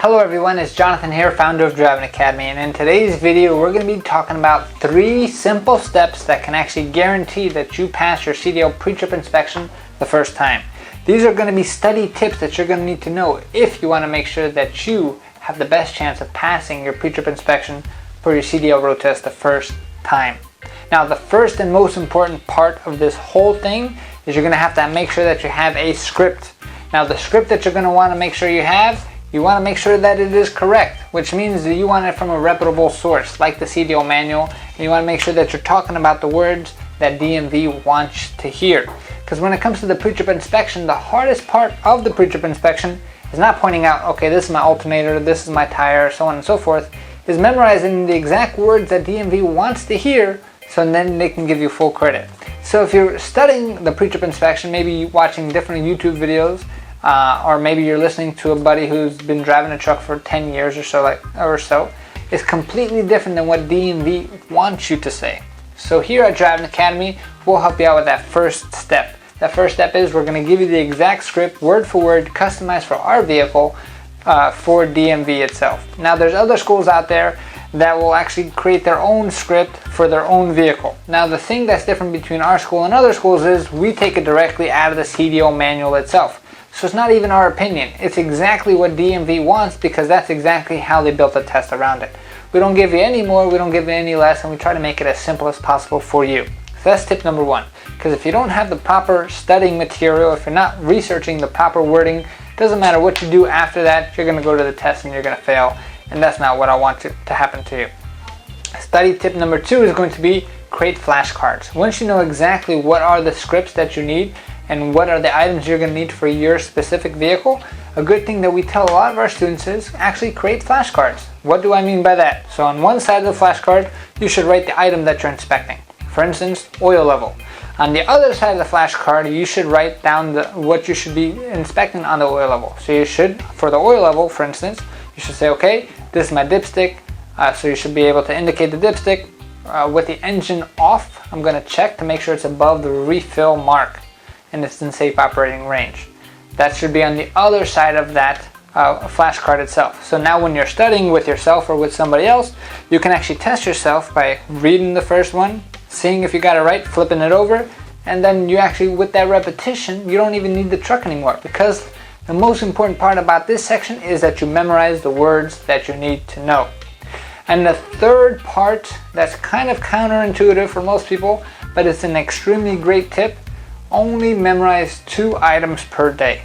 Hello everyone, it's Jonathan here, founder of Driving Academy, and in today's video we're going to be talking about 3 simple steps that can actually guarantee that you pass your CDL pre-trip inspection the first time. These are going to be study tips that you're going to need to know if you want to make sure that you have the best chance of passing your pre-trip inspection for your CDL road test the first time. Now, the first and most important part of this whole thing is you're going to have to make sure that you have a script. Now, the script that you're going to want to make sure you want to make sure that it is correct, which means that you want it from a reputable source, like the CDL manual, and you want to make sure that you're talking about the words that DMV wants to hear. Because when it comes to the pre-trip inspection, the hardest part of the pre-trip inspection is not pointing out, okay, this is my alternator, this is my tire, so on and so forth, is memorizing the exact words that DMV wants to hear, so then they can give you full credit. So if you're studying the pre-trip inspection, maybe watching different YouTube videos, or maybe you're listening to a buddy who's been driving a truck for 10 years or so, it's completely different than what DMV wants you to say. So here at Driving Academy, we'll help you out with that first step. That first step is we're going to give you the exact script, word for word, customized for our vehicle, for DMV itself. Now, there's other schools out there that will actually create their own script for their own vehicle. Now, the thing that's different between our school and other schools is we take it directly out of the CDL manual itself. So it's not even our opinion. It's exactly what DMV wants because that's exactly how they built the test around it. We don't give you any more, we don't give you any less, and we try to make it as simple as possible for you. So that's tip number 1. Because if you don't have the proper studying material, if you're not researching the proper wording, doesn't matter what you do after that, you're going to go to the test and you're going to fail. And that's not what I want to happen to you. Study tip number 2 is going to be create flashcards. Once you know exactly what are the scripts that you need and what are the items you're going to need for your specific vehicle, a good thing that we tell a lot of our students is actually create flashcards. What do I mean by that? So on one side of the flashcard, you should write the item that you're inspecting. For instance, oil level. On the other side of the flashcard, you should write down what you should be inspecting on the oil level. So you should, for the oil level, for instance, you should say, okay, this is my dipstick. So you should be able to indicate the dipstick. With the engine off, I'm going to check to make sure it's above the refill mark and it's in safe operating range. That should be on the other side of that flashcard itself. So now when you're studying with yourself or with somebody else, you can actually test yourself by reading the first one, seeing if you got it right, flipping it over, and then you actually, with that repetition, you don't even need the truck anymore, because the most important part about this section is that you memorize the words that you need to know. And the third part that's kind of counterintuitive for most people, but it's an extremely great tip, only memorize 2 items per day.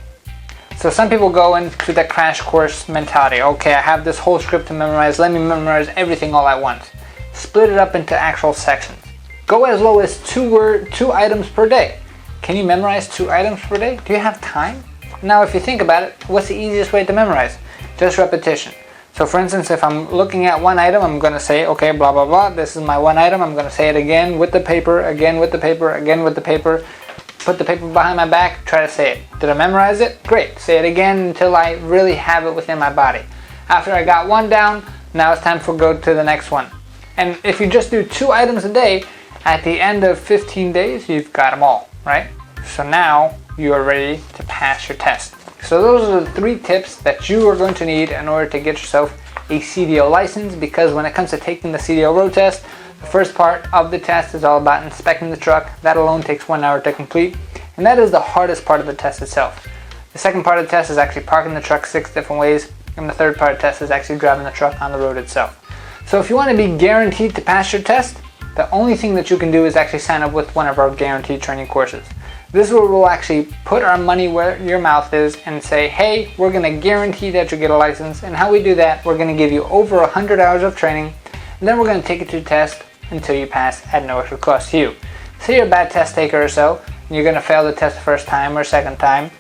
So some people go into the crash course mentality. Okay, I have this whole script to memorize, let me memorize everything all at once. Split it up into actual sections. Go as low as 2 items per day. Can you memorize 2 items per day? Do you have time? Now, if you think about it, what's the easiest way to memorize? Just repetition. So for instance, if I'm looking at one item, I'm going to say, okay, blah, blah, blah, this is my one item. I'm going to say it again with the paper, again with the paper, again with the paper. Put the paper behind my back, try to say it. Did I memorize it? Great. Say it again until I really have it within my body. After I got one down, now it's time for go to the next one. And if you just do 2 items a day, at the end of 15 days, you've got them all, right? So now you are ready to pass your test. So those are the 3 tips that you are going to need in order to get yourself a CDL license, because when it comes to taking the CDL road test, the first part of the test is all about inspecting the truck. That alone takes 1 hour to complete, and that is the hardest part of the test itself. The second part of the test is actually parking the truck 6 different ways, and the third part of the test is actually driving the truck on the road itself. So if you want to be guaranteed to pass your test, the only thing that you can do is actually sign up with one of our guaranteed training courses. This is where we'll actually put our money where your mouth is and say, hey, we're going to guarantee that you get a license. And how we do that, we're going to give you over 100 hours of training, and then we're going to take you to the test until you pass at no extra cost to you. Say you're a bad test taker or so, and you're going to fail the test the first time or second time.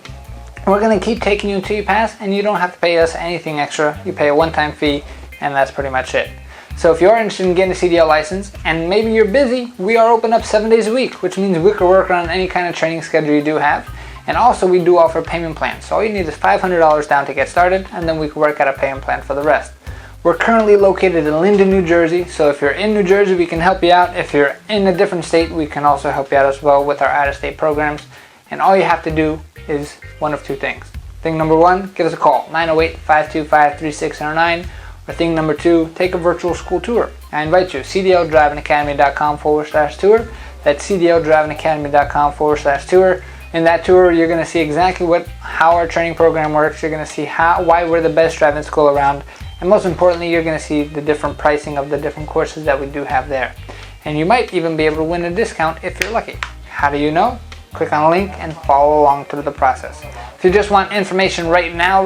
We're going to keep taking you until you pass, and you don't have to pay us anything extra. You pay a one-time fee, and that's pretty much it. So if you're interested in getting a CDL license, and maybe you're busy, we are open up 7 days a week, which means we can work around any kind of training schedule you do have. And also we do offer payment plans. So all you need is $500 down to get started, and then we can work out a payment plan for the rest. We're currently located in Linden, New Jersey, so if you're in New Jersey, we can help you out. If you're in a different state, we can also help you out as well with our out-of-state programs. And all you have to do is one of 2 things. Thing number one, give us a call, 908-525-3609. Or thing number two, take a virtual school tour. I invite you, cdldrivingacademy.com/tour. That's cdldrivingacademy.com/tour. In that tour, you're going to see exactly how our training program works. You're going to see why we're the best driving school around. And most importantly, you're going to see the different pricing of the different courses that we do have there. And you might even be able to win a discount if you're lucky. How do you know? Click on a link and follow along through the process. If you just want information right now,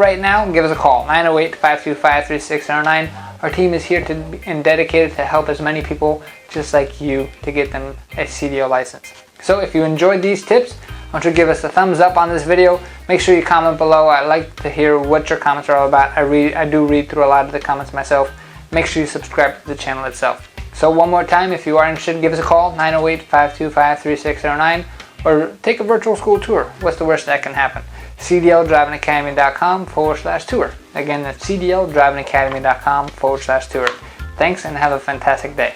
give us a call, 908-525-3609. Our team is here and dedicated to help as many people just like you to get them a CDL license. So if you enjoyed these tips, I want you to give us a thumbs up on this video. Make sure you comment below. I like to hear what your comments are all about. I do read through a lot of the comments myself. Make sure you subscribe to the channel itself. So one more time, if you are interested, give us a call, 908-525-3609. Or take a virtual school tour. What's the worst that can happen? cdldrivingacademy.com/tour. Again, that's cdldrivingacademy.com/tour. Thanks and have a fantastic day.